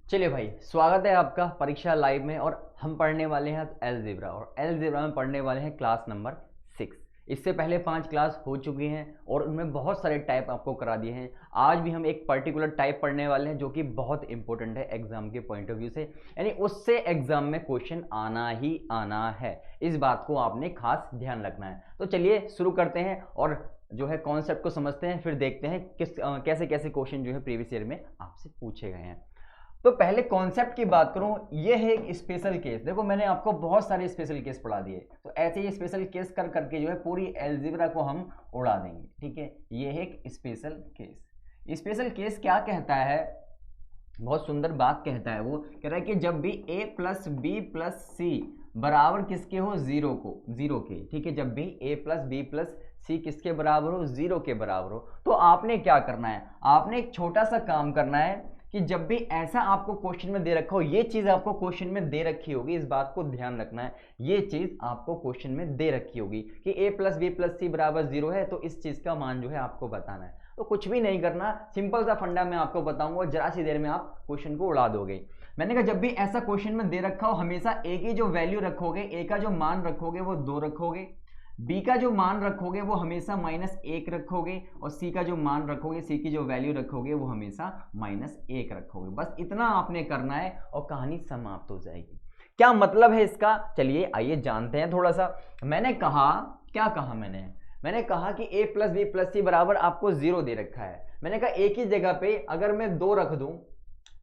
चलिए भाई, स्वागत है आपका परीक्षा लाइव में। और हम पढ़ने वाले हैं अलजेब्रा, और अलजेब्रा में पढ़ने वाले हैं क्लास नंबर 6। इससे पहले 5 क्लास हो चुकी हैं और उनमें बहुत सारे टाइप आपको करा दिए हैं। आज भी हम एक पर्टिकुलर टाइप पढ़ने वाले हैं जो कि बहुत इंपॉर्टेंट है एग्जाम के पॉइंट ऑफ व्यू से, यानी उससे एग्जाम में क्वेश्चन आना ही आना है। इस बात को आपने खास ध्यान रखना है। तो चलिए शुरू करते हैं और जो है कॉन्सेप्ट को समझते हैं, फिर देखते हैं कैसे कैसे क्वेश्चन जो है प्रीवियस ईयर में आपसे पूछे गए हैं। तो पहले कॉन्सेप्ट की बात करूं, ये है एक स्पेशल केस। देखो मैंने आपको बहुत सारे स्पेशल केस पढ़ा दिए, तो ऐसे ही स्पेशल केस कर करके जो है पूरी अलजेब्रा को हम उड़ा देंगे। ठीक है, ये है एक स्पेशल केस। स्पेशल केस क्या कहता है, बहुत सुंदर बात कहता है। वो कह रहा है कि जब भी a plus B plus C बराबर किसके हो, जीरो के। ठीक है, जब भी a प्लस बी प्लस सी किसके बराबर हो, जीरो के बराबर हो, तो आपने क्या करना है, आपने एक छोटा सा काम करना है कि जब भी ऐसा आपको क्वेश्चन में दे रखा हो, ये चीज आपको क्वेश्चन में दे रखी होगी, इस बात को ध्यान रखना है, ये चीज आपको क्वेश्चन में दे रखी होगी कि a plus B plus C बराबर 0 है, तो इस चीज का मान जो है आपको बताना है। तो कुछ भी नहीं करना, सिंपल सा फंडा मैं आपको बताऊंगा, जरा सी देर में आप क्वेश्चन को उड़ा दोगे। मैंने कहा जब भी ऐसा क्वेश्चन में दे रखा हो, हमेशा a की जो वैल्यू रखोगे, a का जो मान रखोगे वो 2 रखोगे, b का जो मान रखोगे वो हमेशा -1 रखोगे, और c का जो मान रखोगे, c की जो वैल्यू रखोगे वो हमेशा -1 रखोगे। बस इतना आपने करना है और कहानी समाप्त हो जाएगी। क्या मतलब है इसका, चलिए आइए जानते हैं थोड़ा सा। मैंने कहा, क्या कहा मैंने कहा कि a plus B plus C बराबर आपको 0 दे रखा है। मैंने कहा a की जगह पे अगर मैं 2 रख दूं,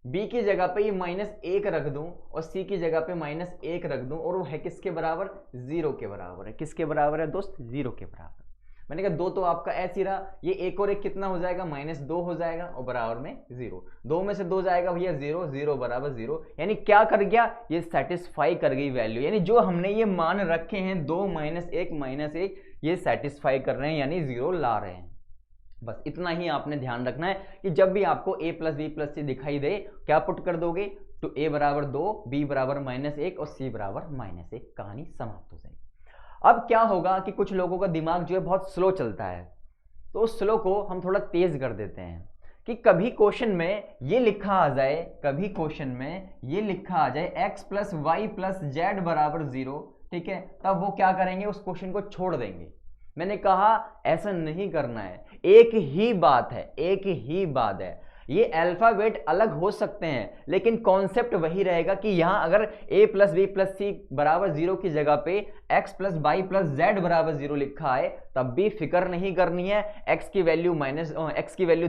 b की जगह पे ये -1 रख दूं, और c की जगह पे -1 रख दूं, और वो है किसके बराबर, 0 के बराबर है। किसके बराबर है दोस्त, 0 के बराबर। मैंने कहा 2 तो आपका ऐसे ही रहा, ये एक और एक कितना हो जाएगा, -2 हो जाएगा, और बराबर में 0। 2 में से 2 जाएगा भैया 0, 0 बराबर 0। यानी क्या कर गया, ये सेटिस्फाई कर गई वैल्यू, यानी जो हमने ये मान रखे हैं 2 -1 ये सेटिस्फाई कर रहे हैं, यानी 0 ला रहे हैं। बस इतना ही आपने ध्यान रखना है कि जब भी आपको a प्लस बी प्लस सी दिखाई दे, क्या पुट कर दोगे, तो a बराबर 2, b बराबर -1 और c बराबर -1। कहानी समाप्त हो जाएगी। अब क्या होगा कि कुछ लोगों का दिमाग जो है बहुत स्लो चलता है, तो उस स्लो को हम थोड़ा तेज कर देते हैं कि कभी क्वेश्चन में ये लिखा आ जाए, कभी क्वेश्चन में ये लिखा आ जाए x plus Y plus Z बराबर 0। ठीक है, तब वो क्या करेंगे, उस क्वेश्चन को छोड़ देंगे। मैंने कहा ऐसा नहीं करना है, एक ही बात है। ये अल्फाबेट अलग हो सकते हैं लेकिन कॉन्सेप्ट वही रहेगा कि यहां अगर a plus B plus C बराबर 0 की जगह पे x plus Y plus Z बराबर 0 लिखा है, तब भी फिक्र नहीं करनी है। x की वैल्यू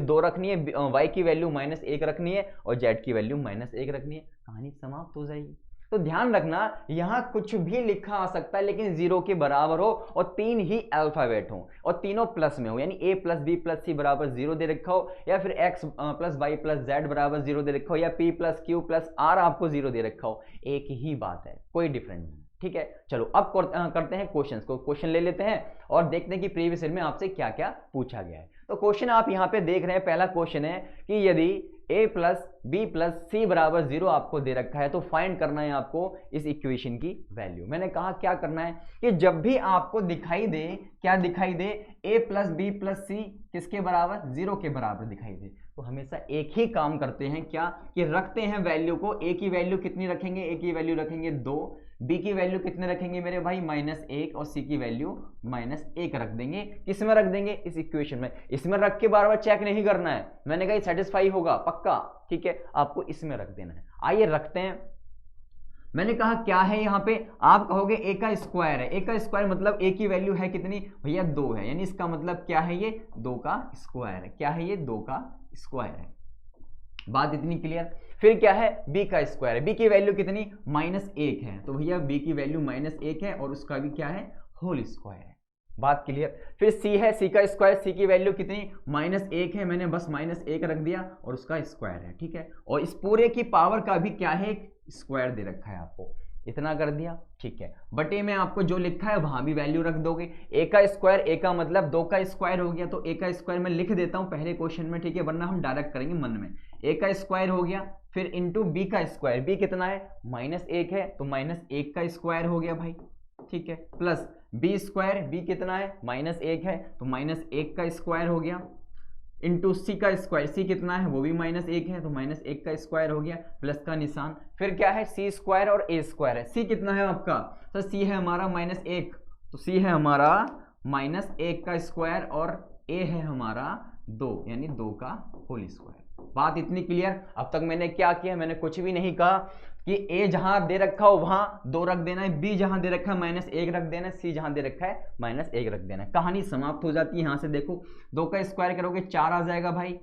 2 रखनी है, y की वैल्यू -1 रखनी है, और z की वैल्यू -1 रखनी है। कहानी समाप्त हो जाएगी। तो ध्यान रखना, यहां कुछ भी लिखा आ सकता है लेकिन 0 के बराबर हो, और 3 ही अल्फाबेट हो, और तीनों प्लस में हो, यानी a plus B plus C बराबर 0 दे रखा हो, या फिर x plus Y plus Z बराबर 0 दे रखा हो, या p plus Q plus r आपको 0 दे रखा हो, एक ही बात है, कोई डिफरेंट नहीं। ठीक है, चलो अब करते हैं क्वेश्चंस को। क्वेश्चन ले लेते हैं और देखते हैं कि प्रीवियस ईयर में आपसे क्या क्या पूछा गया है। तो क्वेश्चन आप यहाँ पे देख रहे हैं, पहला क्वेश्चन है कि यदि a plus B plus C बराबर 0 आपको दे रखा है, तो फाइंड करना है आपको इस इक्वेशन की वैल्यू। मैंने कहा क्या करना है कि जब भी आपको दिखाई दे, क्या दिखाई दे, a प्लस बी प्लस सी किसके बराबर, 0 के बराबर दिखाई दे, तो हमेशा एक ही काम करते हैं, क्या कि रखते हैं वैल्यू को। a की वैल्यू कितनी रखेंगे, a की वैल्यू रखेंगे 2, b की वैल्यू कितने रखेंगे मेरे भाई, -1, और c की वैल्यू -1 रख देंगे। किस में रख देंगे, इस इक्वेशन में। इसमें रख के बार बार चेक नहीं करना है, मैंने कहा सेटिस्फाई होगा पक्का। ठीक है, आपको इसमें रख देना है। आइए रखते हैं। मैंने कहा क्या है यहाँ पे, आप कहोगे a का स्क्वायर है। a का स्क्वायर मतलब a की वैल्यू है कितनी भैया, 2 है, यानी इसका मतलब क्या है, ये 2 का स्क्वायर है। क्या है ये, 2 का स्क्वायर है। बात इतनी क्लियर। फिर क्या है, b का स्क्वायर है। b की वैल्यू कितनी, -1 है, तो भैया b की वैल्यू -1 है, और उसका भी क्या है, होल स्क्वायर है। बात क्लियर। फिर c है, c का स्क्वायर, c की वैल्यू कितनी, -1 है, मैंने बस -1 रख दिया, और उसका स्क्वायर है। ठीक है, और इस पूरे की पावर का भी क्या है, स्क्वायर दे रखा है आपको, इतना कर दिया। ठीक है, बटे में आपको जो लिखा है वहां भी वैल्यू रख दोगे। a का स्क्वायर, a का मतलब 2 का स्क्वायर हो गया, तो a का स्क्वायर मैं लिख देता हूं पहले क्वेश्चन में। ठीक है, वरना हम डायरेक्ट करेंगे मन में। a का स्क्वायर हो गया, फिर इंटू b का स्क्वायर, b कितना है, -1 है, तो -1 का स्क्वायर हो गया भाई। ठीक है, प्लस b स्क्वायर, b कितना है, -1 है, तो -1 का स्क्वायर हो गया। इंटू सी का स्क्वायर, सी कितना है वो भी -1 है तो -1 का स्क्वायर हो गया, प्लस का निशान। फिर क्या है सी स्क्वायर और ए स्क्वायर है। सी कितना है आपका, तो सी है हमारा -1, तो सी है हमारा -1 का स्क्वायर और ए है हमारा 2 यानी 2 का होल स्क्वायर। बात इतनी क्लियर। अब तक मैंने क्या किया, मैंने कुछ भी नहीं कहा कि ए जहां दे रखा हो वहां 2 रख देना है, बी जहां दे रखा है -1 रख देना है, सी जहां दे रखा है -1 रख देना है। कहानी समाप्त हो जाती है। यहां से देखो 2 का स्क्वायर करोगे 4 आ जाएगा भाई,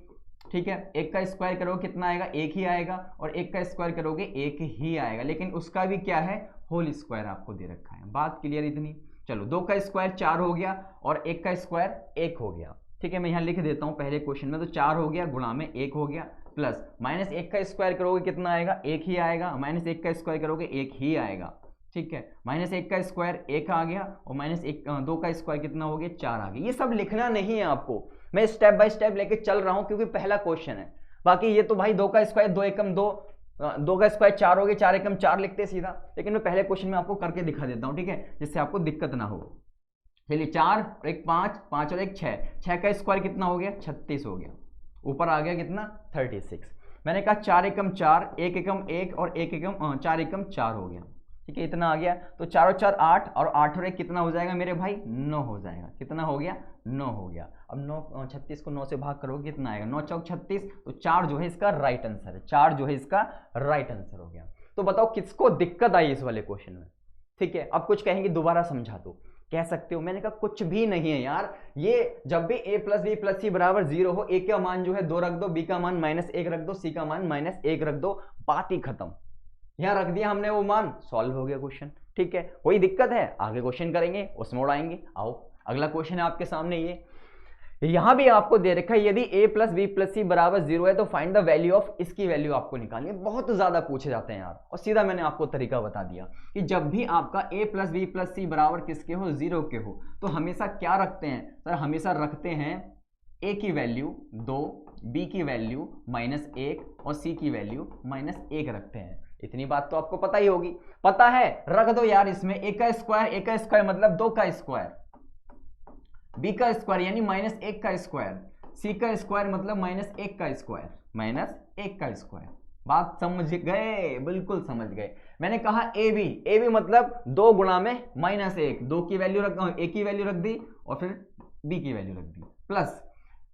ठीक है। 1 का स्क्वायर करोगे कितना आएगा, 1 ही आएगा, और 1 का स्क्वायर करोगे 1 ही आएगा, लेकिन उसका भी क्या है होल स्क्वायर आपको दे रखा है। बात क्लियर इतनी। चलो 2 का स्क्वायर 4 हो गया और 1 का स्क्वायर 1 हो गया, ठीक है। मैं यहाँ लिख देता हूँ पहले क्वेश्चन में, तो 4 हो गया गुणा में 1 हो गया, प्लस -1 का स्क्वायर करोगे कितना आएगा, 1 ही आएगा, -1 का स्क्वायर करोगे 1 ही आएगा, ठीक है। -1 का स्क्वायर 1 आ गया और -2 का स्क्वायर कितना हो गया 4 आ गया। ये सब लिखना नहीं है आपको, मैं स्टेप बाय स्टेप लेके चल रहा हूँ क्योंकि पहला क्वेश्चन है। बाकी ये तो भाई 2 का स्क्वायर 2 एकम 2, 2 का स्क्वायर 4 हो गया, 4 एकम 4 लिखते सीधा, लेकिन मैं पहले क्वेश्चन में आपको करके दिखा देता हूँ, ठीक है, जिससे आपको दिक्कत ना हो। चलिए 4 और 1 5, 5 और 1 6, 6 का स्क्वायर कितना हो गया 36 हो गया, ऊपर आ गया कितना 36। मैंने कहा 4 एकम 4, 1 एकम 1 और 1 एकम 4 एकम 4 हो गया, ठीक है, इतना आ गया। तो 4 और 4 8 और 8 और 1 कितना हो जाएगा मेरे भाई 9 हो जाएगा। कितना हो गया 9 हो गया। अब 9 36 को 9 से भाग करोगे कितना आएगा 9 चौक 36, तो 4 जो है इसका राइट आंसर है, 4 जो है इसका राइट आंसर हो गया। तो बताओ किसको दिक्कत आई इस वाले क्वेश्चन में, ठीक है। अब कुछ कहेंगे दोबारा समझा दो, कह सकते हो। मैंने कहा कुछ भी नहीं है यार, ये जब भी a + b + c = 0 हो, a का मान जो है 2 रख दो, b का मान -1 रख दो, c का मान -1 रख दो, बात ही खत्म। यहां रख दिया हमने वो मान, सॉल्व हो गया क्वेश्चन, ठीक है। कोई दिक्कत है आगे क्वेश्चन करेंगे उसमें उड़ाएंगे। आओ अगला क्वेश्चन है आपके सामने, ये यहां भी आपको दे रखा है यदि a + b + c = 0 है तो फाइंड द वैल्यू ऑफ, इसकी वैल्यू आपको निकालनी है। बहुत ज्यादा पूछे जाते हैं यार, और सीधा मैंने आपको तरीका बता दिया कि जब भी आपका a + b + c बराबर किसके हो 0 के हो, तो हमेशा क्या रखते हैं सर, हमेशा रखते हैं a की वैल्यू 2, b की वैल्यू -1 और c की वैल्यू -1 रखते हैं। इतनी बात तो आपको पता ही होगी, पता है, रख दो यार इसमें a का स्क्वायर मतलब 2 का स्क्वायर, b का स्क्वायर यानी -1 का स्क्वायर, c का स्क्वायर मतलब -1 का स्क्वायर, -1 का स्क्वायर। बात समझ गए, बिल्कुल समझ गए। मैंने कहा ए बी मतलब 2 गुणा में -1, 2 की वैल्यू रख, a की वैल्यू रख दी और फिर b की वैल्यू रख दी, प्लस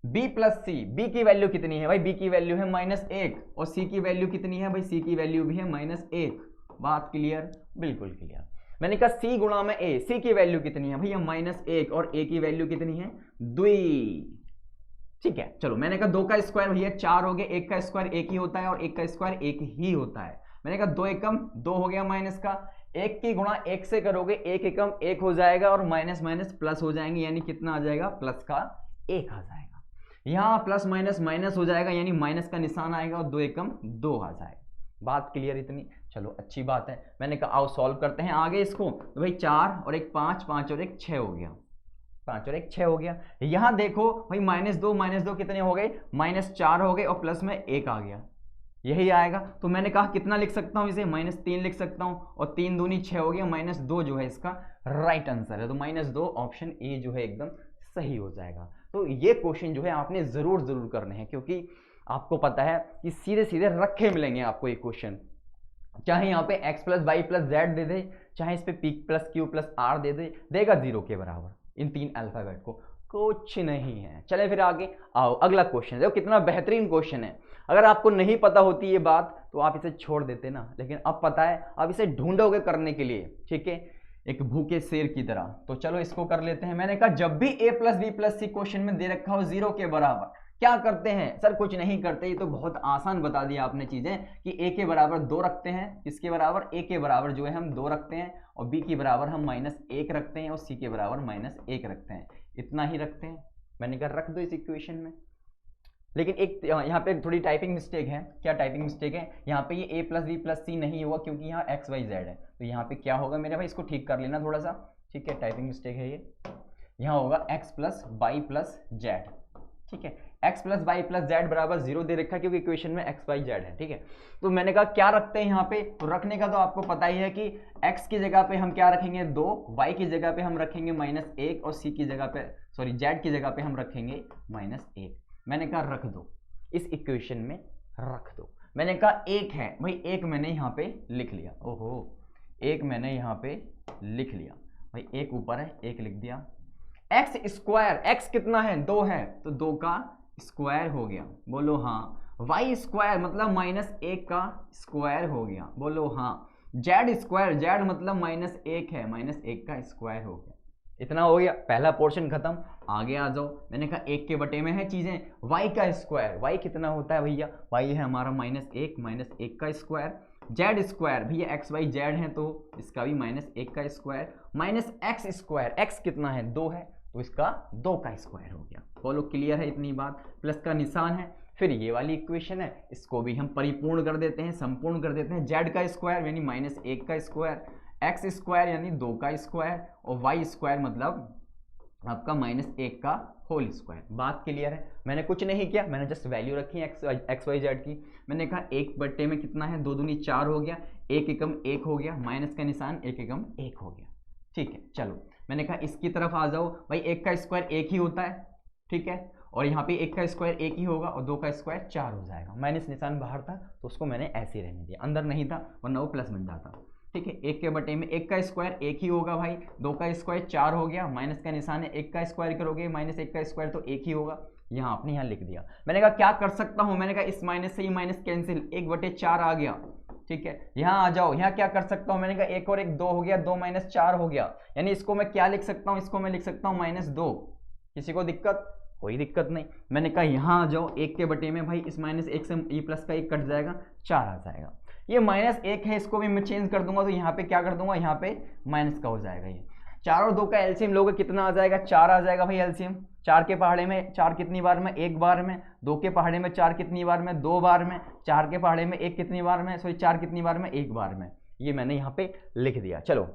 b + c, b की वैल्यू कितनी है भाई, b की वैल्यू है -1 और c की वैल्यू कितनी है भाई, c की वैल्यू भी है -1। बात क्लियर, बिल्कुल क्लियर। मैंने कहा c गुणा में a, c की वैल्यू कितनी है भैया -1 और a की वैल्यू कितनी है 2, ठीक है। चलो मैंने कहा 2 का स्क्वायर भैया 4 हो गया, 1 का स्क्वायर 1 ही होता है और 1 का स्क्वायर 1 ही होता है। मैंने कहा 2 एकम 2 हो गया माइनस का, 1 की गुणा 1 से करोगे 1 एकम 1 हो जाएगा और माइनस माइनस प्लस हो जाएंगे, यानी कितना आ जाएगा प्लस का 1 आ जाएगा। यहाँ प्लस माइनस माइनस हो जाएगा यानी माइनस का निशान आएगा और 2 एकम 2 आ जाएगा। बात क्लियर इतनी, चलो अच्छी बात है। मैंने कहा आओ सॉल्व करते हैं आगे इसको। तो भाई 4 और 1 5, 5 और 1 6 हो गया, 5 और 1 6 हो गया। यहां देखो भाई -2 कितने हो गए, -4 हो गए और प्लस में 1 आ गया, यही आएगा। तो मैंने कहा कितना लिख सकता हूं इसे, -3 लिख सकता हूं और 3 दूनी 6 हो गया, -2 जो है इसका राइट आंसर है। तो -2 ऑप्शन ए जो है एकदम सही हो जाएगा। तो ये क्वेश्चन जो है आपने जरूर करने हैं, क्योंकि आपको पता है कि सीधे सीधे रखे मिलेंगे आपको ये क्वेश्चन, चाहे यहाँ पे x + y + z दे दे, चाहे इस पे p + q + r दे दे, देगा 0 के बराबर इन 3 अल्फाबेट को, कुछ नहीं है। चले फिर आगे आओ, अगला क्वेश्चन देखो कितना बेहतरीन क्वेश्चन है। अगर आपको नहीं पता होती ये बात तो आप इसे छोड़ देते ना, लेकिन अब पता है, अब इसे ढूंढोगे करने के लिए, ठीक है, एक भूखे शेर की तरह। तो चलो इसको कर लेते हैं। मैंने कहा जब भी a + b + c क्वेश्चन में दे रखा हो 0 के बराबर, क्या करते हैं सर, कुछ नहीं करते, ये तो बहुत आसान बता दिया आपने चीजें कि a के बराबर 2 रखते हैं, किसके बराबर, a के बराबर जो है हम 2 रखते हैं और b के बराबर हम -1 रखते हैं और c के बराबर -1 रखते हैं, इतना ही रखते हैं। मैंने कहा रख दो इस इक्वेशन में। लेकिन एक यहाँ पे थोड़ी टाइपिंग मिस्टेक है। क्या टाइपिंग मिस्टेक है, यहाँ पे ये a + b + c नहीं हुआ क्योंकि यहाँ x y z है, तो यहाँ पे क्या होगा मेरे भाई, इसको ठीक कर लेना थोड़ा सा, ठीक है, टाइपिंग मिस्टेक है ये। यहाँ होगा x + y + z, ठीक है, x + y + z बराबर 0 दे रखा है क्योंकि इक्वेशन में x y z है, ठीक है। तो मैंने कहा क्या रखते हैं यहाँ पे, तो रखने का तो आपको पता ही है कि x की जगह पे हम क्या रखेंगे 2, y की जगह पे हम रखेंगे -1 और c की जगह पे, सॉरी z की जगह पे हम रखेंगे -1। मैंने कहा रख दो, इस इक्वेशन में रख दो। मैंने कहा एक है भाई, एक मैंने यहाँ पे लिख लिया, ओहो एक मैंने यहाँ पे लिख लिया भाई, एक ऊपर है, एक लिख दिया। एक्स स्क्वायर, एक्स कितना है 2 है, तो 2 का स्क्वायर हो गया, बोलो हाँ। वाई स्क्वायर मतलब -1 का स्क्वायर हो गया, बोलो हाँ। जेड स्क्वायर, जेड मतलब -1 है, -1 का स्क्वायर हो गया। इतना हो गया, पहला पोर्शन खत्म। आगे आ जाओ, मैंने कहा 1 के बटे में है चीजें। y का स्क्वायर, y कितना होता है भैया, y है हमारा -1 का स्क्वायर। जेड स्क्वायर भैया एक्स वाई जेड है तो इसका भी -1 का स्क्वायर, -x स्क्वायर, x कितना है 2 है तो इसका 2 का स्क्वायर हो गया। बोलो क्लियर है इतनी बात। प्लस का निशान है। फिर ये वाली इक्वेशन है, इसको भी हम परिपूर्ण कर देते हैं, संपूर्ण कर देते हैं। जेड का स्क्वायर यानी -1 का स्क्वायर, एक्स स्क्वायर यानी 2 का स्क्वायर, और वाई स्क्वायर मतलब आपका -1 का होल स्क्वायर। बात क्लियर है। मैंने कुछ नहीं किया, मैंने जस्ट वैल्यू रखी है एक्स वाई जेड की। मैंने कहा 1 बटे में कितना है, 2 दूनी 4 हो गया, 1 एकम 1 हो गया, माइनस का निशान 1 एकम 1 हो गया। ठीक है, चलो मैंने कहा इसकी तरफ आ जाओ भाई, 1 का स्क्वायर 1 ही होता है, ठीक है, और यहाँ पे 1 का स्क्वायर 1 ही होगा और 2 का स्क्वायर 4 हो जाएगा। माइनस निशान बाहर था तो उसको मैंने ऐसे ही रहने दिया, अंदर नहीं था वरना वो प्लस बन जाता। ठीक है, 1 के बटे में 1 का स्क्वायर 1 ही होगा भाई, 2 का स्क्वायर 4 हो गया, माइनस का निशान है, 1 का स्क्वायर करोगे -1 का स्क्वायर तो 1 ही होगा। यहाँ आपने यहाँ लिख दिया। मैंने कहा क्या कर सकता हूँ, मैंने कहा इस माइनस से ही माइनस कैंसिल, 1/4 आ गया। ठीक है, यहाँ आ जाओ, यहाँ क्या कर सकता हूँ, मैंने कहा 1 और 1 2 हो गया, 2 - 4 हो गया, यानी इसको मैं क्या लिख सकता हूँ, इसको मैं लिख सकता हूँ -2। किसी को दिक्कत? कोई दिक्कत नहीं। मैंने कहा यहाँ आ जाओ, 1 के बटे में भाई इस -1 से ये प्लस का 1 कट जाएगा, 4 आ जाएगा। ये -1 है, इसको भी मैं चेंज कर दूंगा तो यहाँ पे क्या कर दूंगा, यहाँ पे माइनस का हो जाएगा। ये 4 और 2 का एलसीएम लोगे कितना आ जाएगा, 4 आ जाएगा भाई एलसीएम। 4 के पहाड़े में 4 कितनी बार में, 1 बार में। 2 के पहाड़े में 4 कितनी बार में, 2 बार में। 4 के पहाड़े में 1 कितनी बार में, सॉरी 4 कितनी बार में, 1 बार में। ये मैंने यहाँ पे लिख दिया। चलो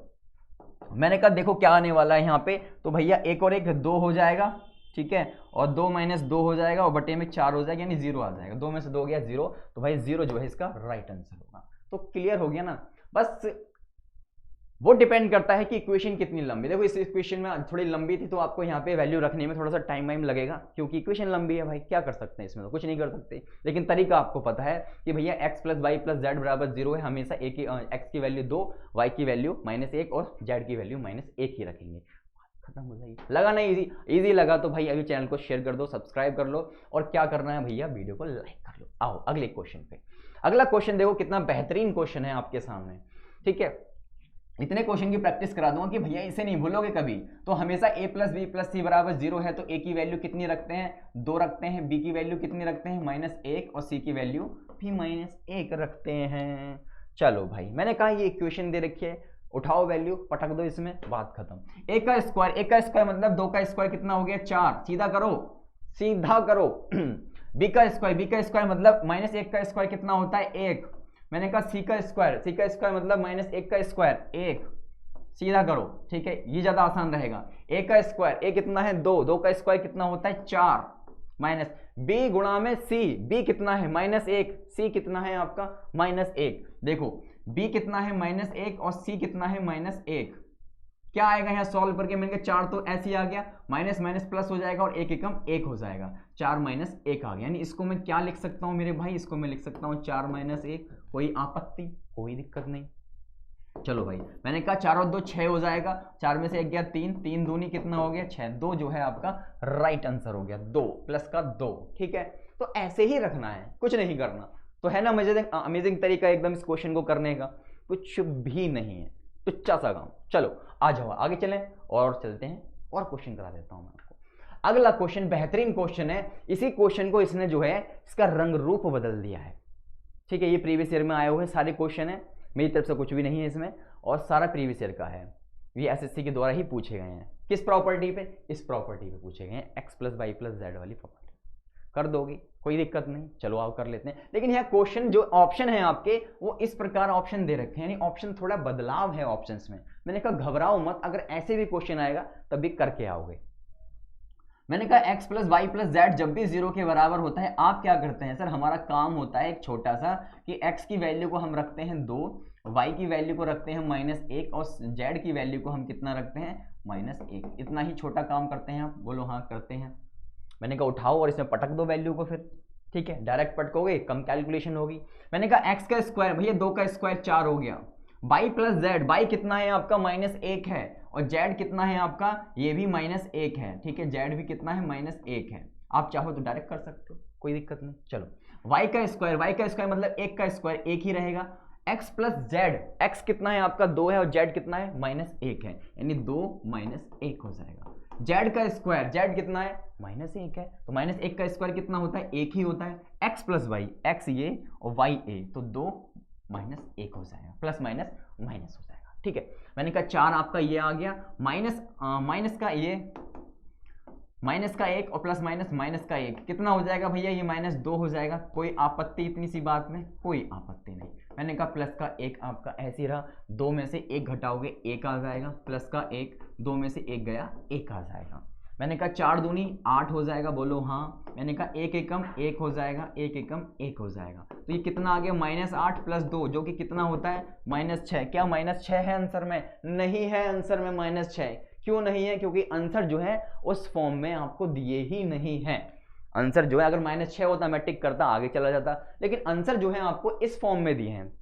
मैंने कहा देखो क्या आने वाला है यहाँ पे, तो भैया 1 और 1 2 हो जाएगा, ठीक है, और 2 - 2 हो जाएगा और बटे में 4 हो जाएगा, यानी 0 आ जाएगा। 2 में से 2 गया 0, तो भाई 0 जो है इसका राइट आंसर होगा। तो क्लियर हो गया ना। बस वो डिपेंड करता है कि इक्वेशन कितनी लंबी। देखो इस इक्वेशन में थोड़ी लंबी थी तो आपको यहाँ पे वैल्यू रखने में थोड़ा सा टाइम लगेगा, क्योंकि इक्वेशन लंबी है भाई, क्या कर सकते हैं इसमें, तो कुछ नहीं कर सकते। लेकिन तरीका आपको पता है कि भैया x + y + z = 0 है, हमेशा x की वैल्यू 2, y की वैल्यू -1 और z की वैल्यू -1 ही रखेंगे। खत्म हो जाएगी। लगा ना इजी लगा तो भाई अभी चैनल को शेयर कर दो, सब्सक्राइब कर लो, और क्या करना है भैया, वीडियो को लाइक कर लो। आओ अगले क्वेश्चन पे। अगला क्वेश्चन देखो कितना बेहतरीन क्वेश्चन है आपके सामने। ठीक है, इतने क्वेश्चन की प्रैक्टिस करा दूंगा कि भैया इसे नहीं भूलोगे कभी। तो हमेशा a + b + c = 0 है तो a की वैल्यू कितनी रखते हैं, 2 रखते हैं। b की वैल्यू कितनी रखते हैं, -1, और c की वैल्यू भी -1 रखते हैं। चलो भाई, मैंने कहा ये इक्वेशन दे रखी है, उठाओ वैल्यू, पटक दो इसमें, बात खत्म। a का स्क्वायर मतलब 2 का स्क्वायर कितना हो गया, 4। सीधा करो। b का स्क्वायर मतलब -1 का स्क्वायर कितना होता है, 1। मैंने कहा c का स्क्वायर मतलब -1 का स्क्वायर, 1। सीधा करो, ठीक है, ये ज्यादा आसान रहेगा। a का स्क्वायर, a कितना है 2, 2 का स्क्वायर कितना होता है 4, माइनस b गुणा में c, b कितना है -1, c कितना है आपका -1। देखो b कितना है -1 और c कितना है -1। क्या आएगा यहाँ सॉल्व करके, मैंने कहा 4 तो ऐसे ही आ गया, माइनस माइनस प्लस हो जाएगा और 1 एकम 1 हो जाएगा, 4 - 1 आ गया। यानी इसको मैं क्या लिख सकता हूँ मेरे भाई, इसको मैं लिख सकता हूँ 4 - 1। कोई आपत्ति, कोई दिक्कत नहीं। चलो भाई, मैंने कहा 4 और 2 6 हो जाएगा, 4 में से 1 गया 3, 3 दूनी कितना हो गया 6, 2 जो है आपका राइट आंसर हो गया, 2 प्लस का 2। ठीक है, तो ऐसे ही रखना है, कुछ नहीं करना। तो है ना अमेजिंग तरीका एकदम इस क्वेश्चन को करने का, कुछ भी नहीं है, तुच्चा सा काम। चलो आ जाओ आगे चलें और चलते हैं, और क्वेश्चन करा देता हूं मैं आपको। अगला क्वेश्चन बेहतरीन क्वेश्चन है। इसी क्वेश्चन को इसने जो है इसका रंग रूप बदल दिया है। ठीक है, ये प्रीवियस ईयर में आए हुए सारे क्वेश्चन है, मेरी तरफ से कुछ भी नहीं है इसमें, और सारा प्रीवियस ईयर का है। ये एसएससी के द्वारा ही पूछे गए हैं। किस प्रॉपर्टी पे, इस प्रॉपर्टी पे पूछे गए हैं, x + y + z वाली प्रॉपर्टी। कर दोगे, कोई दिक्कत नहीं। चलो आओ कर लेते हैं। लेकिन यहाँ क्वेश्चन जो ऑप्शन है आपके वो इस प्रकार ऑप्शन दे रखे हैं, यानी ऑप्शन थोड़ा बदलाव है ऑप्शंस में। मैंने कहा घबराओ मत, अगर ऐसे भी क्वेश्चन आएगा तब भी करके आओगे। मैंने कहा x + y + z जब भी 0 के बराबर होता है, आप क्या करते हैं, सर हमारा काम होता है एक छोटा सा कि x की वैल्यू को हम रखते हैं 2, y की वैल्यू को रखते हैं -1 और z की वैल्यू को हम कितना रखते हैं -1। इतना ही छोटा काम करते हैं आप, बोलो हाँ करते हैं। मैंने कहा उठाओ और इसमें पटक दो वैल्यू को फिर, ठीक है, डायरेक्ट पटकोगे कम कैलकुलेशन होगी। मैंने कहा एक्स का स्क्वायर, भैया 2 का स्क्वायर 4 हो गया, बाई प्लस जेड, बाई कितना है आपका -1 है, और जेड कितना है आपका, ये भी -1 है, ठीक है, जेड भी कितना है -1 है। आप चाहो तो डायरेक्ट कर सकते हो, कोई दिक्कत नहीं। चलो y का स्क्वायर, मतलब 1 का स्क्वायर 1 ही रहेगा, x प्लस जेड, x कितना है आपका 2 है और z कितना है -1 है, यानी 2 -1 हो जाएगा। z का स्क्वायर, z कितना है -1 है, तो -1 का स्क्वायर कितना होता है, 1 ही होता है, x प्लस वाई, x ये और y a, तो 2 -1 हो जाएगा, प्लस माइनस माइनस हो जाएगा, ठीक है। मैंने कहा 4 आपका ये आ गया, माइनस का ये, माइनस का 1 और प्लस माइनस का 1 कितना हो जाएगा भैया, ये -2 हो जाएगा। कोई आपत्ति इतनी सी बात में, कोई आपत्ति नहीं। मैंने कहा प्लस का 1 आपका ऐसे ही रहा, 2 में से 1 घटाओगे 1 आ जाएगा, प्लस का 1, 2 में से 1 गया 1 आ जाएगा। मैंने कहा 4 दूनी 8 हो जाएगा, बोलो हाँ। मैंने कहा 1 एकम 1 हो जाएगा, 1 एकम 1 हो जाएगा, तो ये कितना आ गया -8 प्लस 2 जो कि कितना होता है -6। क्या -6 है आंसर में? नहीं है आंसर में -6। क्यों नहीं है? क्योंकि आंसर जो है उस फॉर्म में आपको दिए ही नहीं है। आंसर जो है अगर -6 होता मैं टिक करता आगे चला जाता, लेकिन आंसर जो है आपको इस फॉर्म में दिए हैं।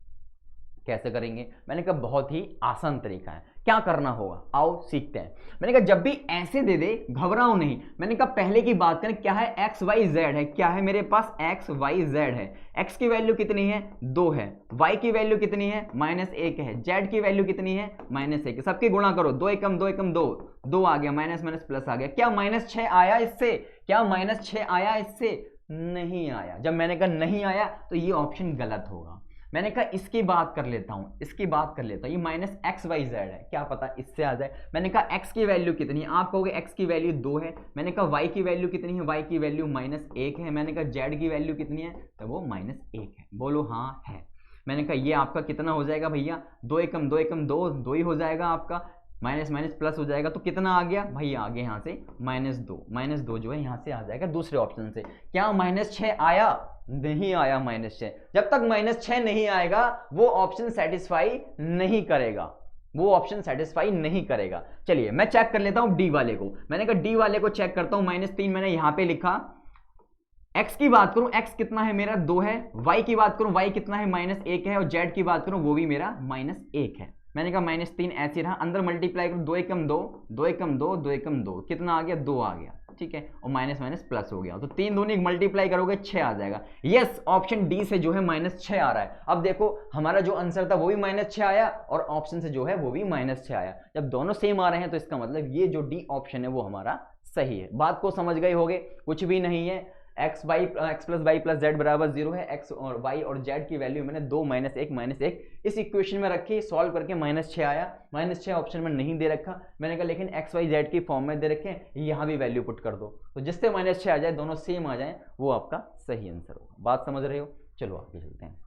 कैसे करेंगे? मैंने कहा बहुत ही आसान तरीका है। क्या करना होगा, आओ सीखते हैं। मैंने कहा जब भी ऐसे दे दे घबराओ नहीं। मैंने कहा पहले की बात करें, क्या है x y z है, क्या है मेरे पास x y z है। x की वैल्यू कितनी है 2 है, y की वैल्यू कितनी है -1 है, z की वैल्यू कितनी है -1। सबकी गुणा करो, 2 एकम 2 एकम 2, 2 आ गया, माइनस माइनस प्लस आ गया। क्या -6 आया इससे? क्या -6 आया इससे? नहीं आया। जब मैंने कहा नहीं आया तो ये ऑप्शन गलत होगा। मैंने कहा इसकी बात कर लेता हूं, इसकी बात कर लेता हूं, ये -xyz है, क्या पता इससे आ जाए। मैंने कहा x की वैल्यू कितनी है, आप कहोगे x की वैल्यू 2 है। मैंने कहा y की वैल्यू कितनी है, y की वैल्यू -1 है। मैंने कहा z की वैल्यू कितनी है, तो वो -1 है। बोलो हाँ है। मैंने कहा ये आपका कितना हो जाएगा भैया, 2 एकम 2 एकम 2, 2 ही हो जाएगा आपका, माइनस माइनस प्लस हो जाएगा, तो कितना आ गया भाई, आ गया यहाँ से -2 जो है यहाँ से आ जाएगा दूसरे ऑप्शन से। क्या -6 आया? नहीं आया -6। जब तक -6 नहीं आएगा वो ऑप्शन सेटिस्फाई नहीं करेगा, वो ऑप्शन सेटिस्फाई नहीं करेगा। चलिए मैं चेक कर लेता हूं डी वाले को। मैंने कहा डी वाले को चेक करता हूं, -3 मैंने यहां पे लिखा। x की बात करूं, x कितना है मेरा 2 है। y की बात करूं, y कितना है -1 है, और z की बात करूं वो भी मेरा -1 है। मैंने कहा -3 ऐसे रहा, अंदर मल्टीप्लाई करूं, 2 एकम 2, 2 एकम 2, 2 एकम 2, कितना आ गया 2 आ गया, ठीक है, और माइनस माइनस प्लस हो गया, तो 3 दूनी मल्टीप्लाई करोगे 6 आ जाएगा। यस, ऑप्शन डी से जो है -6 आ रहा है। अब देखो हमारा जो आंसर था वो भी -6 आया और ऑप्शन से जो है वो भी -6 आया। जब दोनों सेम आ रहे हैं तो इसका मतलब ये जो डी ऑप्शन है वो हमारा सही है। बात को समझ गए होगे, कुछ भी नहीं है। x plus Y plus Z बराबर 0 है। x और y और z की वैल्यू मैंने 2 -1 इस इक्वेशन में रखी, सॉल्व करके -6 आया। -6 ऑप्शन में नहीं दे रखा। मैंने कहा लेकिन x y z की फॉर्म में दे रखे, यहाँ भी वैल्यू पुट कर दो, तो जिससे -6 आ जाए, दोनों सेम आ जाए, वो आपका सही आंसर होगा। बात समझ रहे हो? चलो आगे चलते हैं।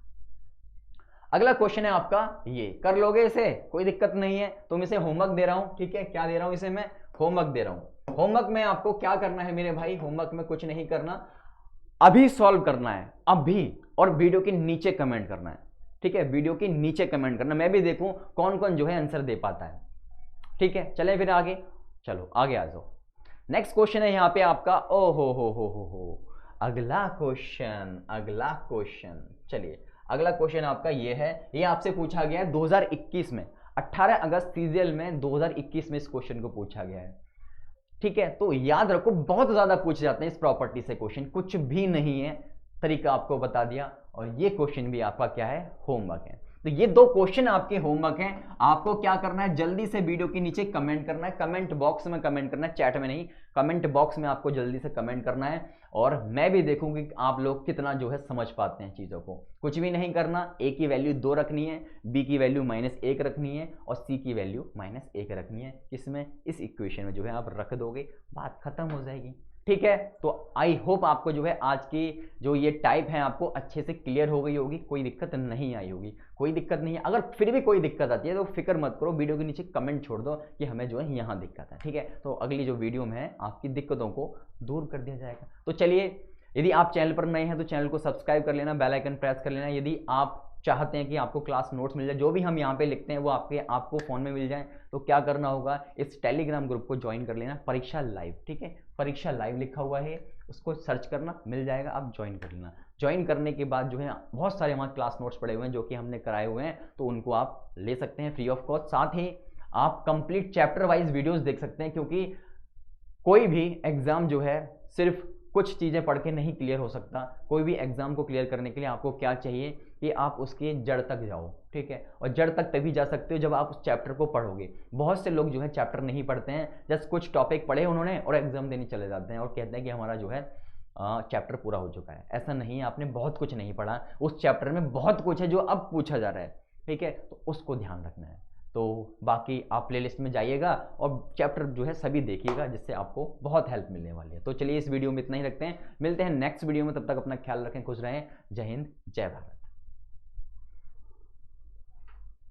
अगला क्वेश्चन है आपका, ये कर लोगे इसे, कोई दिक्कत नहीं है। तुम इसे होमवर्क दे रहा हूं, ठीक है, क्या दे रहा हूं इसे मैं, होमवर्क दे रहा हूं। होमवर्क में आपको क्या करना है मेरे भाई, होमवर्क में कुछ नहीं करना, अभी सॉल्व करना है अभी, और वीडियो के नीचे कमेंट करना है, ठीक है, वीडियो के नीचे कमेंट करना, मैं भी देखूं कौन कौन जो है आंसर दे पाता है, ठीक है। चलें फिर आगे, चलो आगे आ जाओ। नेक्स्ट क्वेश्चन है यहाँ पे आपका, ओ हो, अगला क्वेश्चन, चलिए अगला क्वेश्चन आपका ये है। ये आपसे पूछा गया है 2021 में, 18 अगस्त सीजीएल में 2021 में इस क्वेश्चन को पूछा गया है, ठीक है। तो याद रखो, बहुत ज्यादा पूछ जाते हैं इस प्रॉपर्टी से क्वेश्चन, कुछ भी नहीं है, तरीका आपको बता दिया। और ये क्वेश्चन भी आपका क्या है, होमवर्क है। तो ये 2 क्वेश्चन आपके होमवर्क हैं। आपको क्या करना है, जल्दी से वीडियो के नीचे कमेंट करना है, कमेंट बॉक्स में कमेंट करना है, चैट में नहीं, कमेंट बॉक्स में आपको जल्दी से कमेंट करना है। और मैं भी देखूंगी कि आप लोग कितना जो है समझ पाते हैं चीज़ों को। कुछ भी नहीं करना, a की वैल्यू 2 रखनी है, b की वैल्यू -1 रखनी है, और c की वैल्यू -1 रखनी है। इसमें इस इक्वेशन में जो है आप रख दोगे, बात खत्म हो जाएगी, ठीक है। तो आई होप आपको जो है आज की जो ये टाइप है आपको अच्छे से क्लियर हो गई होगी, कोई दिक्कत नहीं आई होगी, कोई दिक्कत नहीं है। अगर फिर भी कोई दिक्कत आती है तो फिक्र मत करो, वीडियो के नीचे कमेंट छोड़ दो कि हमें जो है यहाँ दिक्कत है, ठीक है। तो अगली जो वीडियो में है आपकी दिक्कतों को दूर कर दिया जाएगा। तो चलिए, यदि आप चैनल पर नए हैं तो चैनल को सब्सक्राइब कर लेना, बेल आइकन प्रेस कर लेना। यदि आप चाहते हैं कि आपको क्लास नोट्स मिल जाए, जो भी हम यहाँ पे लिखते हैं वो आपको फ़ोन में मिल जाए, तो क्या करना होगा, इस टेलीग्राम ग्रुप को ज्वाइन कर लेना, परीक्षा लाइव, ठीक है, परीक्षा लाइव लिखा हुआ है, उसको सर्च करना, मिल जाएगा, आप ज्वाइन कर लेना। ज्वाइन करने के बाद जो है बहुत सारे वहाँ क्लास नोट्स पड़े हुए हैं जो कि हमने कराए हुए हैं, तो उनको आप ले सकते हैं फ्री ऑफ कॉस्ट। साथ ही आप कंप्लीट चैप्टर वाइज वीडियोस देख सकते हैं, क्योंकि कोई भी एग्ज़ाम जो है सिर्फ कुछ चीज़ें पढ़ के नहीं क्लियर हो सकता। कोई भी एग्ज़ाम को क्लियर करने के लिए आपको क्या चाहिए कि आप उसके जड़ तक जाओ, ठीक है, और जड़ तक तभी जा सकते हो जब आप उस चैप्टर को पढ़ोगे। बहुत से लोग जो है चैप्टर नहीं पढ़ते हैं, जस्ट कुछ टॉपिक पढ़े उन्होंने और एग्ज़ाम देने चले जाते हैं और कहते हैं कि हमारा जो है चैप्टर पूरा हो चुका है। ऐसा नहीं है, आपने बहुत कुछ नहीं पढ़ा, उस चैप्टर में बहुत कुछ है जो अब पूछा जा रहा है, ठीक है, तो उसको ध्यान रखना है। तो बाकी आप प्लेलिस्ट में जाइएगा और चैप्टर जो है सभी देखिएगा, जिससे आपको बहुत हेल्प मिलने वाली है। तो चलिए इस वीडियो में इतना ही रखते हैं, मिलते हैं नेक्स्ट वीडियो में, तब तक अपना ख्याल रखें, खुश रहें, जय हिंद, जय भारत।